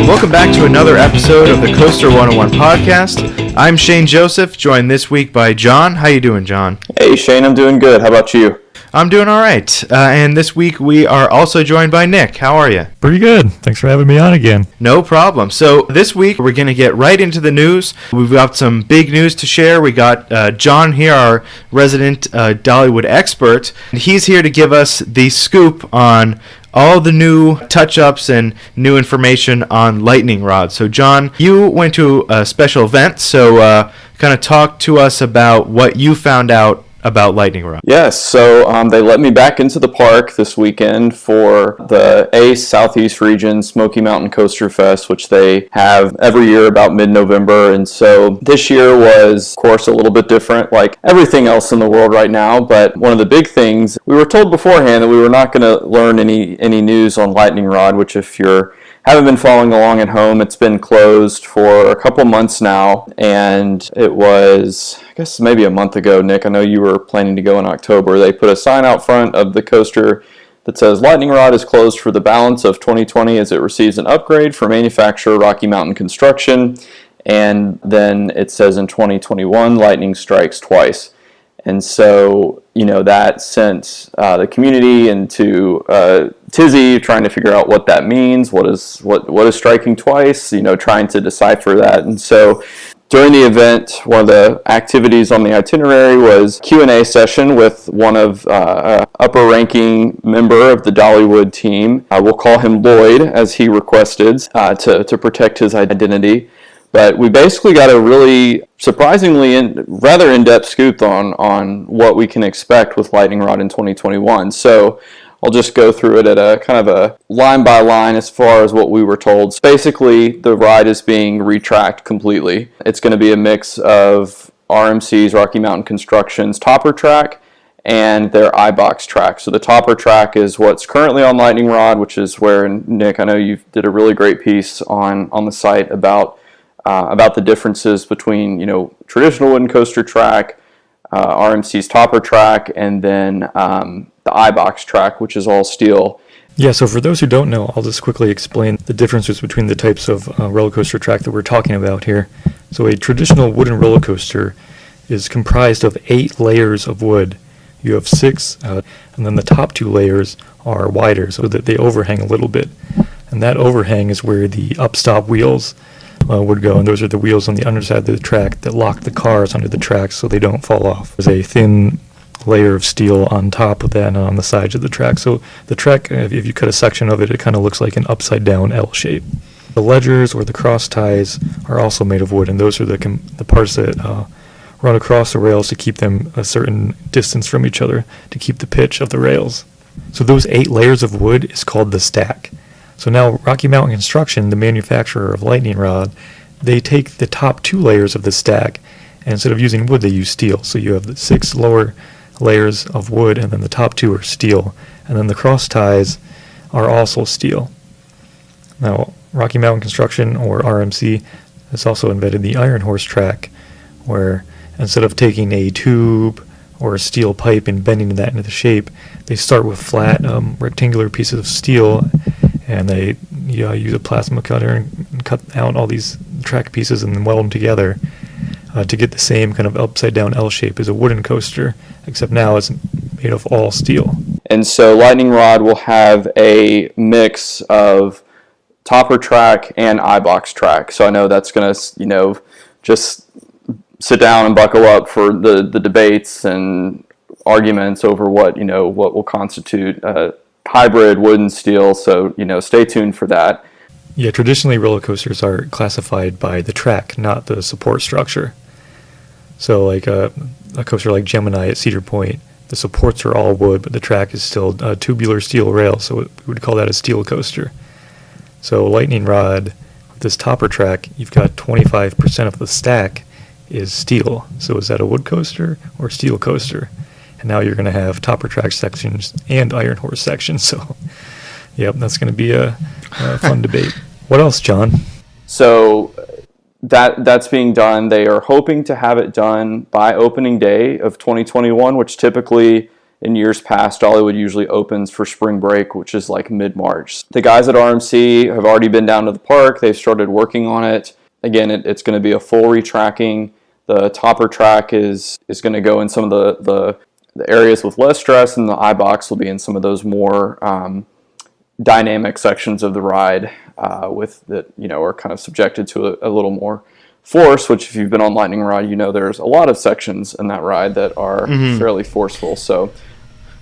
Welcome back to another episode of the Coaster101 podcast. I'm Shane Joseph, joined this week by John. How you doing, John? Hey, Shane, I'm doing good. How about you? I'm doing all right. And this week we are also joined by Nick. How are you? Pretty good. Thanks for having me on again. No problem. So this week we're going to get right into the news. We've got some big news to share. We got John here, our resident Dollywood expert. And he's here to give us the scoop on all the new touch-ups and new information on lightning rods. So John, you went to a special event, so kind of talk to us about what you found out about lightning rod. Yes, so they let me back into the park this weekend for the ACE Southeast Region Smoky Mountain Coaster Fest, which they have every year about mid-November. And so this year was, of course, a little bit different, like everything else in the world right now. But one of the big things, we were told beforehand that we were not going to learn any news on lightning rod, which if you're haven't been following along at home, it's been closed for a couple months now, and it was, I guess, maybe a month ago, Nick. I know you were planning to go in October. They put a sign out front of the coaster that says Lightning Rod is closed for the balance of 2020 as it receives an upgrade from manufacturer Rocky Mountain Construction, and then it says in 2021, lightning strikes twice. And so, that sent the community into tizzy, trying to figure out what that means. What is striking twice? Trying to decipher that. And so, during the event, one of the activities on the itinerary was Q&A session with one of upper-ranking member of the Dollywood team. We'll call him Lloyd, as he requested, to protect his identity. But we basically got a really surprisingly rather in-depth scoop on what we can expect with Lightning Rod in 2021. So I'll just go through it at a kind of a line by line as far as what we were told. So basically, the ride is being retracked completely. It's going to be a mix of RMC's, Rocky Mountain Construction's topper track and their iBox track. So the topper track is what's currently on Lightning Rod, which is where, Nick, I know you did a really great piece on the site about the differences between, traditional wooden coaster track, RMC's topper track, and then the iBox track, which is all steel. Yeah, so for those who don't know, I'll just quickly explain the differences between the types of roller coaster track that we're talking about here. So a traditional wooden roller coaster is comprised of 8 layers of wood. You have 6, and then the top 2 layers are wider so that they overhang a little bit. And that overhang is where the upstop wheels would go, and those are the wheels on the underside of the track that lock the cars under the track so they don't fall off. There's a thin layer of steel on top of that and on the sides of the track. So the track, if you cut a section of it, it kind of looks like an upside down L shape. The ledgers or the cross ties are also made of wood, and those are the parts that run across the rails to keep them a certain distance from each other to keep the pitch of the rails. So those 8 layers of wood is called the stack. So now Rocky Mountain Construction, the manufacturer of Lightning Rod, they take the top 2 layers of the stack, and instead of using wood, they use steel. So you have the 6 lower layers of wood, and then the top 2 are steel. And then the cross ties are also steel. Now, Rocky Mountain Construction, or RMC, has also invented the Iron Horse track, where instead of taking a tube or a steel pipe and bending that into the shape, they start with flat rectangular pieces of steel, and they use a plasma cutter and cut out all these track pieces and then weld them together to get the same kind of upside down L shape as a wooden coaster, except now it's made of all steel. And so Lightning Rod will have a mix of topper track and iBox track. So I know that's going to, just sit down and buckle up for the debates and arguments over what will constitute hybrid wood and steel, so stay tuned for that. Yeah, traditionally roller coasters are classified by the track, not the support structure. So like a coaster like Gemini at Cedar Point, the supports are all wood, but the track is still tubular steel rail, so we would call that a steel coaster. So Lightning Rod, with this topper track, you've got 25% of the stack is steel. So is that a wood coaster or steel coaster? And now you're going to have topper track sections and Iron Horse sections. So, yep, that's going to be a fun debate. What else, John? So that's being done. They are hoping to have it done by opening day of 2021, which typically in years past, Dollywood usually opens for spring break, which is like mid-March. The guys at RMC have already been down to the park. They've started working on it. Again, it's going to be a full retracking. The topper track is going to go in some of the areas with less stress, and the iBox will be in some of those more dynamic sections of the ride with that are kind of subjected to a little more force, which if you've been on Lightning Rod, there's a lot of sections in that ride that are fairly forceful. So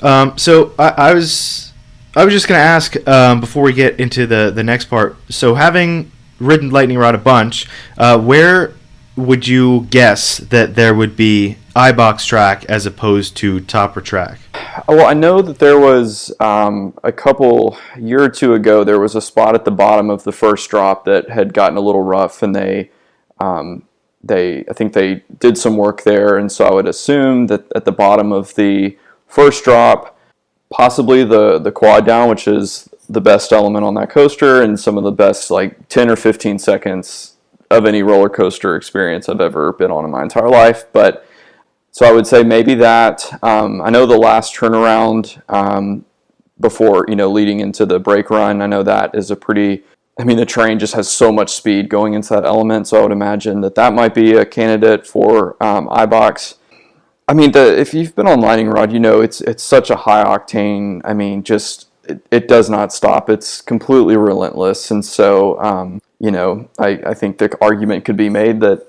I was just going to ask before we get into the next part. So having ridden Lightning Rod a bunch, where would you guess that there would be iBox track as opposed to topper track? Well, I know that there was a year or two ago, there was a spot at the bottom of the first drop that had gotten a little rough, and I think they did some work there, and so I would assume that at the bottom of the first drop, possibly the quad down, which is the best element on that coaster, and some of the best 10 or 15 seconds of any roller coaster experience I've ever been on in my entire life. But so I would say maybe that. I know the last turnaround before leading into the brake run, I know that is the train just has so much speed going into that element, so I would imagine that might be a candidate for iBox. If you've been on Lightning Rod, it's such a high octane. It does not stop. It's completely relentless, and so I think the argument could be made that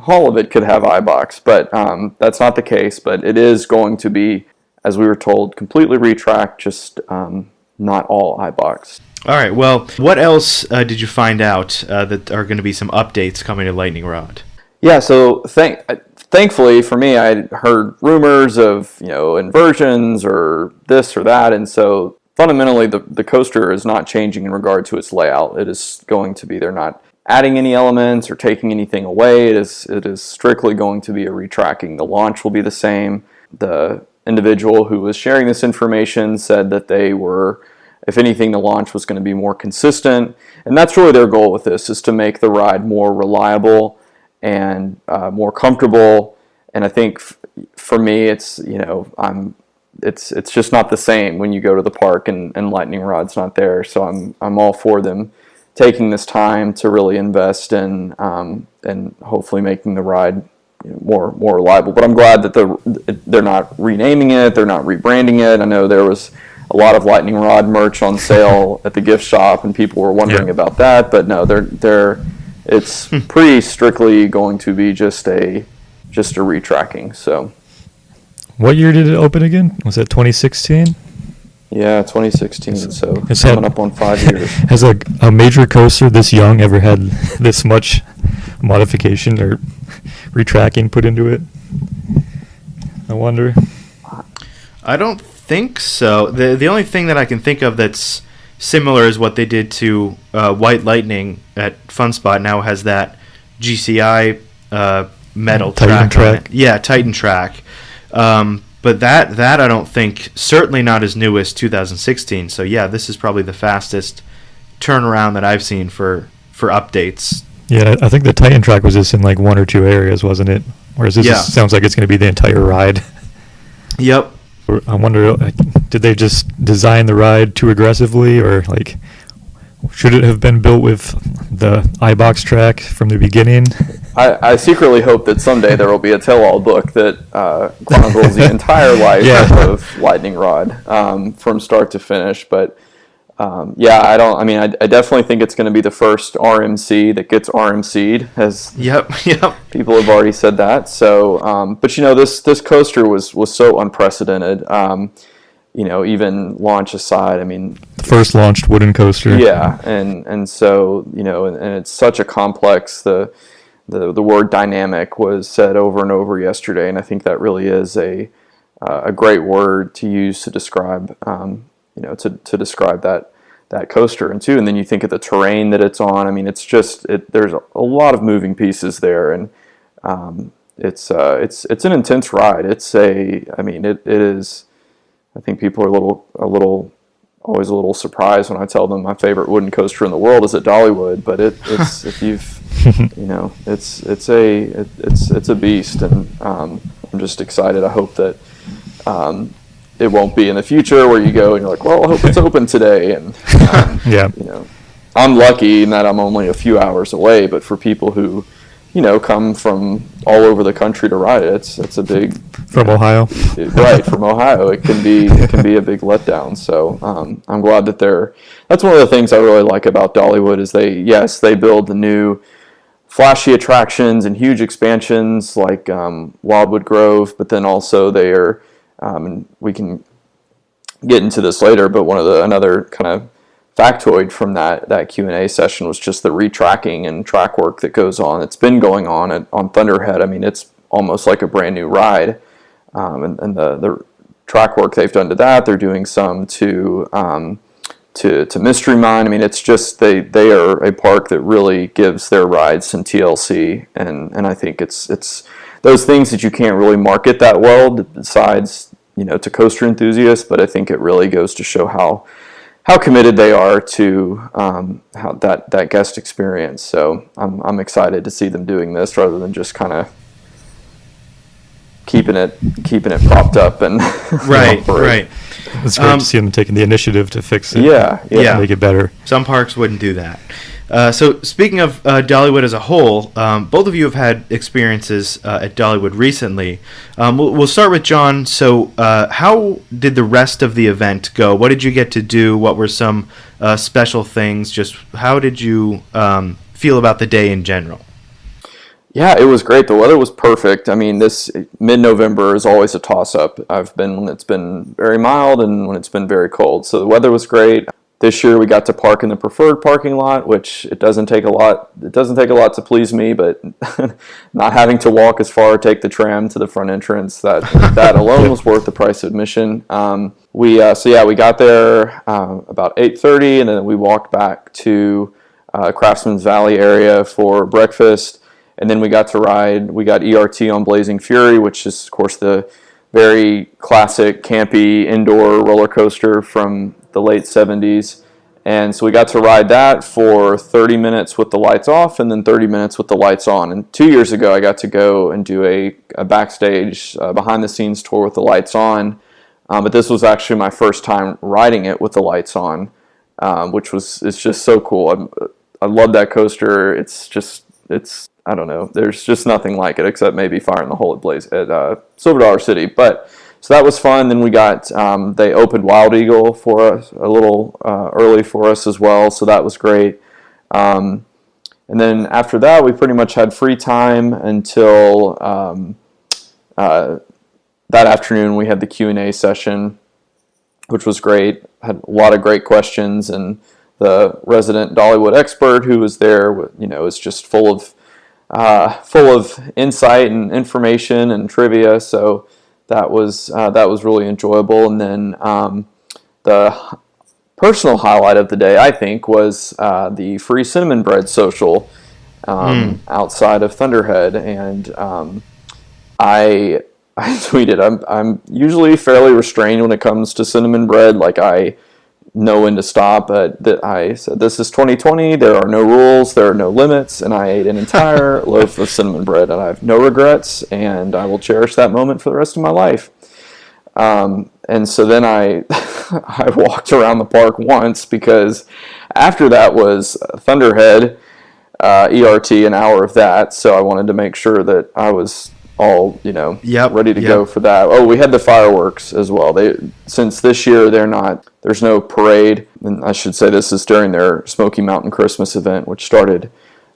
all of it could have iBox, but that's not the case. But it is going to be, as we were told, completely retracked, just not all iBox. All right. Well, what else did you find out that are going to be some updates coming to Lightning Rod? Yeah. So thankfully for me, I heard rumors of inversions or this or that, and so fundamentally the coaster is not changing in regard to its layout. It is going to be, they're not adding any elements or taking anything away. It is strictly going to be a retracking. The launch will be the same. The individual who was sharing this information said that they were, if anything, the launch was going to be more consistent, and that's really their goal with this, is to make the ride more reliable and more comfortable. And I think for me, it's it's just not the same when you go to the park and Lightning Rod's not there. So I'm all for them taking this time to really invest in and hopefully making the ride more reliable. But I'm glad that they're not renaming it, they're not rebranding it. I know there was a lot of Lightning Rod merch on sale at the gift shop, and people were wondering about that. But no, it's pretty strictly going to be just a retracking. So. What year did it open again? Was it 2016? Yeah, 2016. So it's coming up on 5 years. Has a major coaster this young ever had this much modification or retracking put into it? I wonder. I don't think so. The only thing that I can think of that's similar is what they did to White Lightning at Fun Spot. Now has that GCI metal Titan track on track. it. Yeah, Titan track. But that I don't think, certainly not as new as 2016. So yeah, this is probably the fastest turnaround that I've seen for updates. Yeah, I think the Titan track was just in one or two areas, wasn't it? Whereas this sounds like it's going to be the entire ride. Yep. I wonder, did they just design the ride too aggressively, or should it have been built with the iBox track from the beginning? I secretly hope that someday there will be a tell-all book that chronicles the entire life of Lightning Rod from start to finish. But I definitely think it's going to be the first RMC that gets RMC'd, as people have already said that. So, but this coaster was so unprecedented. Even launch aside, the first launched wooden coaster. Yeah, and so and it's such a complex. The word dynamic was said over and over yesterday, and I think that really is a great word to use to describe to describe that coaster. And then you think of the terrain that it's on. It's just there's a lot of moving pieces there, and it's an intense ride. It is. I think people are always a little surprised when I tell them my favorite wooden coaster in the world is at Dollywood, but it's if you've it's a beast, and I'm just excited. I hope that it won't be in the future where you go and you're like, well, I hope it's open today. And, Yeah. I'm lucky in that I'm only a few hours away, but for people who, come from all over the country to ride it, it's a big... From Ohio? Right, from Ohio. It can be a big letdown. So I'm glad that that's one of the things I really like about Dollywood is they build the new flashy attractions and huge expansions like Wildwood Grove, but then also they are, and we can get into this later, but another kind of factoid from that Q&A session was just the retracking and track work that goes on. It's been going on Thunderhead. I mean, it's almost like a brand new ride, and the track work they've done to that. They're doing some to Mystery Mine. I mean, it's just they are a park that really gives their rides some TLC, and I think it's those things that you can't really market that well besides to coaster enthusiasts, but I think it really goes to show how committed they are to how that guest experience. So I'm excited to see them doing this rather than just kind of keeping it propped up and right. It's great to see them taking the initiative to fix it. Yeah. Make it better. Some parks wouldn't do that. So speaking of Dollywood as a whole, both of you have had experiences at Dollywood recently. We'll start with John. So how did the rest of the event go? What did you get to do? What were some special things? Just how did you feel about the day in general? Yeah, it was great. The weather was perfect. I mean, this mid-November is always a toss-up. I've been when it's been very mild and when it's been very cold. So the weather was great. This year we got to park in the preferred parking lot, which it doesn't take a lot to please me, but not having to walk as far or take the tram to the front entrance, that alone was worth the price of admission. We got there about 8:30, and then we walked back to Craftsman's Valley area for breakfast. And then we got ERT on Blazing Fury, which is, of course, the very classic, campy, indoor roller coaster from the late 70s. And so we got to ride that for 30 minutes with the lights off and then 30 minutes with the lights on. And 2 years ago, I got to go and do a backstage, behind-the-scenes tour with the lights on. But this was actually my first time riding it with the lights on, it's just so cool. I love that coaster. It's I don't know. There's just nothing like it except maybe Fire in the Hole at Silver Dollar City. But so that was fun. Then we got they opened Wild Eagle for us a little early for us as well. So that was great. And then after that, we pretty much had free time until that afternoon. We had the Q&A session, which was great. Had a lot of great questions, and the resident Dollywood expert who was there, is just full of insight and information and trivia, so that was really enjoyable. And then the personal highlight of the day, I think, was the free cinnamon bread social outside of Thunderhead, and I tweeted, I'm usually fairly restrained when it comes to cinnamon bread, like I know when to stop, but I said, this is 2020, there are no rules, there are no limits, and I ate an entire loaf of cinnamon bread, and I have no regrets, and I will cherish that moment for the rest of my life. And so then I walked around the park once, because after that was Thunderhead, ERT, an hour of that, so I wanted to make sure that I was all ready to go for that. Oh, we had the fireworks as well. Since this year there's no parade, and I should say this is during their Smoky Mountain Christmas event, which started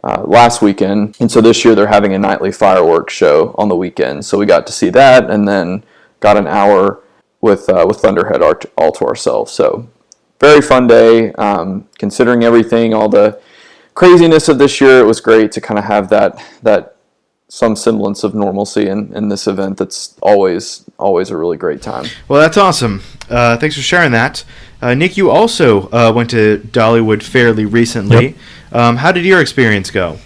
last weekend, and so this year they're having a nightly fireworks show on the weekend. So we got to see that, and then got an hour with Thunderhead all to ourselves. So very fun day. Considering everything, all the craziness of this year, it was great to kind of have that some semblance of normalcy in this event. That's always a really great time. Well, that's awesome. Thanks for sharing that. Nick, you also went to Dollywood fairly recently. Yep. How did your experience go?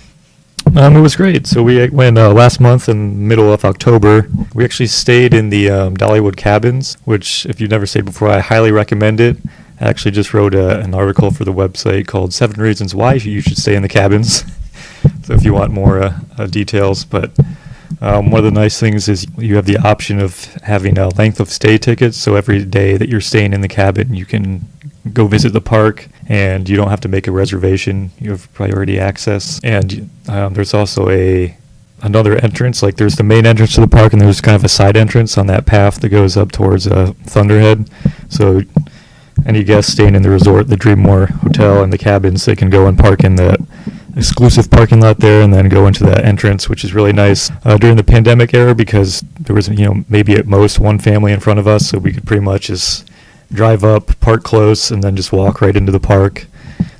It was great. So we went last month in middle of October. We actually stayed in the Dollywood cabins, which if you've never stayed before, I highly recommend it. I actually just wrote an article for the website called 7 Reasons Why You Should Stay in the Cabins. So if you want more details, but One of the nice things is you have the option of having a length of stay tickets. So every day that you're staying in the cabin, you can go visit the park, and you don't have to make a reservation. You have priority access. And there's also another entrance. Like there's the main entrance to the park, and there's kind of a side entrance on that path that goes up towards Thunderhead. So any guests staying in the resort, the Dreammore Hotel, and the cabins, they can go and park in the exclusive parking lot there, and then go into that entrance, which is really nice during the pandemic era, because there was maybe at most one family in front of us, so we could pretty much just drive up, park close, and then just walk right into the park.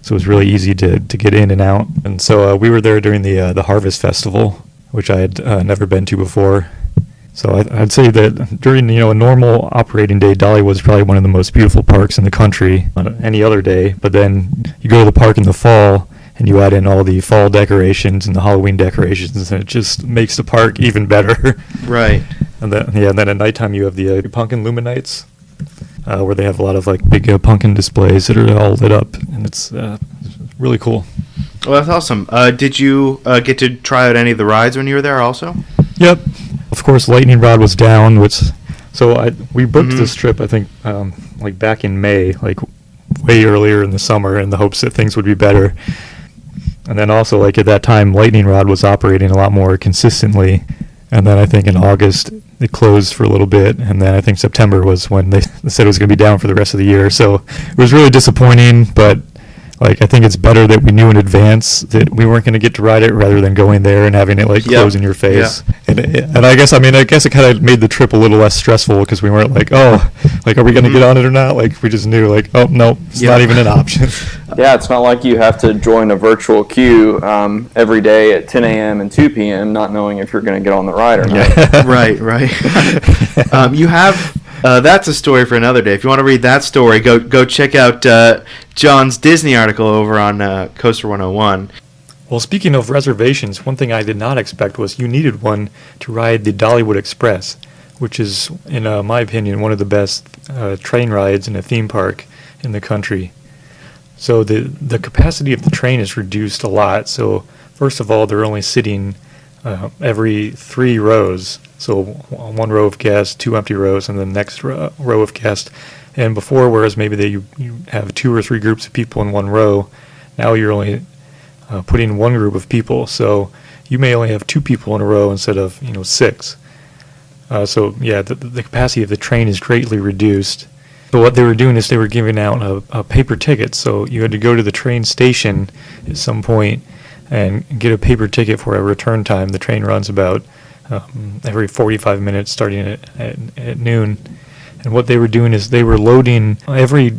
So it was really easy to get in and out. And so we were there during the Harvest Festival, which I had never been to before. So I'd say that during a normal operating day, Dollywood was probably one of the most beautiful parks in the country on any other day. But then you go to the park in the fall, and you add in all the fall decorations and the Halloween decorations, and it just makes the park even better. Right. And then at nighttime you have the pumpkin luminites, where they have a lot of like big pumpkin displays that are all lit up, and it's really cool. Well, that's awesome. Did you get to try out any of the rides when you were there also? Yep. Of course, Lightning Rod was down, we booked this trip, I think, like back in May, like way earlier in the summer, in the hopes that things would be better. And then also, like at that time, Lightning Rod was operating a lot more consistently. And then I think in August it closed for a little bit, and then I think September was when they said it was going to be down for the rest of the year. So it was really disappointing, but like I think it's better that we knew in advance that we weren't going to get to ride it, rather than going there and having it like close in your face. Yeah. And I guess it kind of made the trip a little less stressful, because we weren't like, are we going to get on it or not? Like we just knew like, oh no, it's not even an option. Yeah, it's not like you have to join a virtual queue every day at 10 a.m. and 2 p.m. not knowing if you're going to get on the ride or not. Right. You have that's a story for another day. If you want to read that story, go check out John's Disney article over on Coaster101. Well, speaking of reservations, one thing I did not expect was you needed one to ride the Dollywood Express, which is, in my opinion, one of the best train rides in a theme park in the country. So the capacity of the train is reduced a lot. So first of all, they're only sitting every 3 rows. So one row of guests, 2 empty rows, and the next row of guests. And before, whereas maybe you have 2 or 3 groups of people in one row, now you're only putting one group of people. So you may only have 2 people in a row instead of 6. So yeah, the capacity of the train is greatly reduced. So what they were doing is they were giving out a paper ticket. So you had to go to the train station at some point and get a paper ticket for a return time. The train runs about every 45 minutes starting at noon. And what they were doing is they were loading every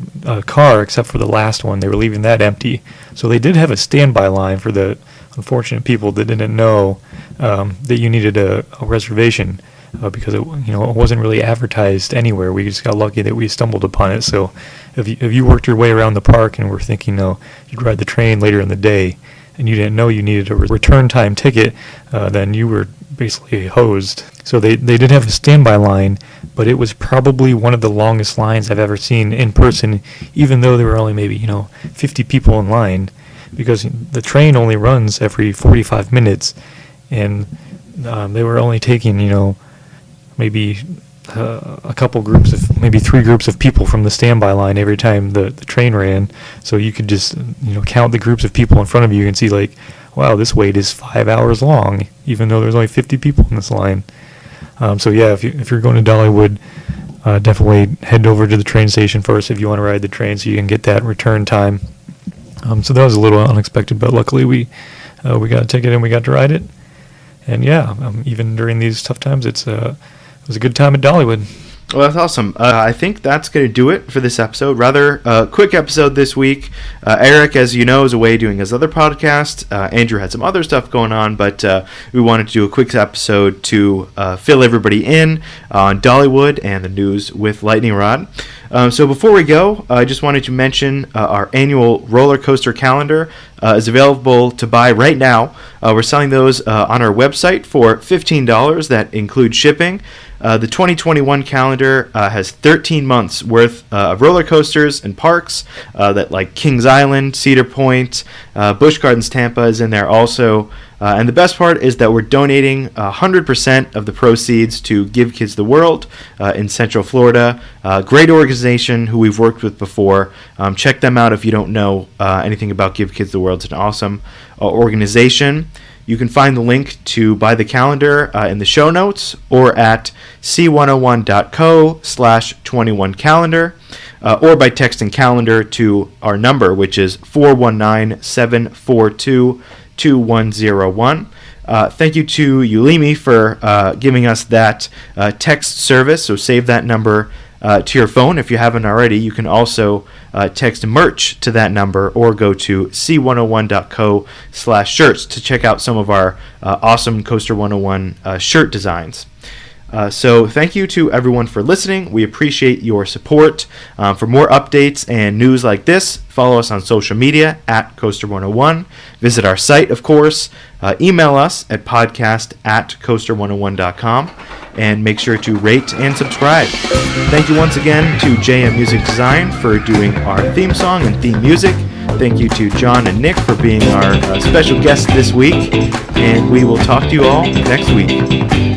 car except for the last one. They were leaving that empty. So they did have a standby line for the unfortunate people that didn't know that you needed a reservation. Because it wasn't really advertised anywhere. We just got lucky that we stumbled upon it. So if you worked your way around the park and were thinking, you'd ride the train later in the day, and you didn't know you needed a return time ticket, then you were basically hosed. So they did have a standby line, but it was probably one of the longest lines I've ever seen in person, even though there were only maybe 50 people in line, because the train only runs every 45 minutes, and they were only taking maybe a couple groups of, maybe 3 groups of people from the standby line every time the train ran. So you could just, count the groups of people in front of you and see like, wow, this wait is 5 hours long, even though there's only 50 people in this line. So yeah, if you're going to Dollywood, definitely head over to the train station first if you want to ride the train, so you can get that return time. So that was a little unexpected, but luckily we got a ticket and we got to ride it. And yeah, even during these tough times, it was a good time at Dollywood. Well, that's awesome. I think that's going to do it for this episode. Rather quick episode this week. Eric, as you know, is away doing his other podcast. Andrew had some other stuff going on, but we wanted to do a quick episode to fill everybody in on Dollywood and the news with Lightning Rod. So before we go, I just wanted to mention our annual roller coaster calendar is available to buy right now. We're selling those on our website for $15. That includes shipping. The 2021 calendar has 13 months worth of roller coasters and parks that like Kings Island, Cedar Point, Busch Gardens Tampa is in there also. And the best part is that we're donating 100% of the proceeds to Give Kids the World in Central Florida. Great organization who we've worked with before. Check them out if you don't know anything about Give Kids the World. It's an awesome organization. You can find the link to buy the calendar in the show notes or at c101.co/21calendar or by texting calendar to our number, which is 419-742-2101. Thank you to Ulimi for giving us that text service, so save that number to your phone. If you haven't already, you can also text merch to that number or go to c101.co/shirts to check out some of our awesome Coaster 101 shirt designs. So thank you to everyone for listening. We appreciate your support. For more updates and news like this, follow us on social media at Coaster101. Visit our site, of course. Email us at podcast@coaster101.com. And make sure to rate and subscribe. Thank you once again to JM Music Design for doing our theme song and theme music. Thank you to John and Nick for being our special guests this week. And we will talk to you all next week.